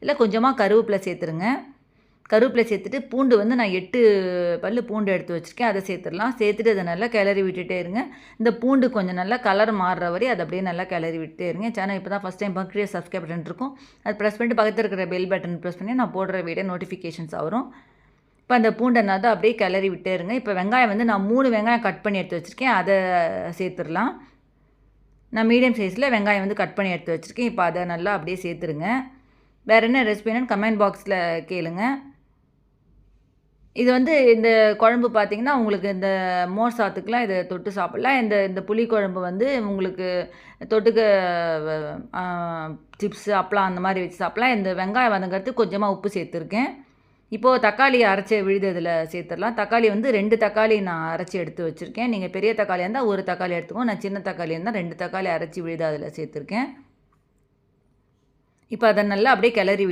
இல்லை கொஞ்சமாக கருவேப்பிலை சேர்த்துருங்க. கருவேப்பிலை சேர்த்துட்டு பூண்டு வந்து நான் 8 பல் பூண்டு எடுத்து வச்சுருக்கேன், அதை சேர்த்துடலாம். சேர்த்துட்டு அதை நல்லா கிளறி விட்டுட்டே இருங்க. இந்த பூண்டு கொஞ்சம் நல்லா கலர் மாறுற வரை அதை அப்படியே நல்லா கிளறி விட்டுட்டே இருங்க. சேனல் இப்போ தான் ஃபஸ்ட் டைம் பார்க்குறீங்க, சப்ஸ்கிரைப் பட்டன் இருக்கும், அது ப்ரெஸ் பண்ணிட்டு பக்கத்தில் இருக்கிற பெல் பட்டன் ப்ரெஸ் பண்ணி நான் போடுற வீடியோ நோட்டிஃபிகேஷன்ஸ் வரும். இப்போ அந்த பூண்டை நான் தான் அப்படியே கிளறி விட்டே இருங்க. இப்போ வெங்காயம் வந்து நான் 3 வெங்காயம் கட் பண்ணி எடுத்து வச்சுருக்கேன், அதை சேர்த்துடலாம். நான் மீடியம் சைஸில் வெங்காயம் வந்து கட் பண்ணி எடுத்து வச்சுருக்கேன். இப்போ அதை நல்லா அப்படியே சேர்த்துருங்க. வேறு என்ன ரெசிபி வேணும்னு கமெண்ட் பாக்ஸில் கேளுங்க. இது வந்து இந்த குழம்பு பார்த்திங்கன்னா உங்களுக்கு இந்த மோர் சாத்துக்கெலாம் இதை தொட்டு சாப்பிட்லாம். இந்த புளி குழம்பு வந்து உங்களுக்கு தொட்டுக்க சிப்ஸு அப்பளம் அந்த மாதிரி வச்சு சாப்பிட்லாம். இந்த வெங்காயம் வதங்கிறதுக்கு கொஞ்சமாக உப்பு சேர்த்துருக்கேன். இப்போது தக்காளி அரைச்சி விழுது இதில் சேர்த்துடலாம். தக்காளி வந்து 2 தக்காளி நான் அரைச்சி எடுத்து வச்சுருக்கேன். நீங்கள் பெரிய தக்காளியாக இருந்தால் 1 தக்காளி எடுத்துக்கோங்க, நான் சின்ன தக்காளி இருந்தால் 2 தக்காளி அரைச்சி விழுது அதில் சேர்த்துருக்கேன். இப்போ அதை நல்லா அப்படியே கிளறி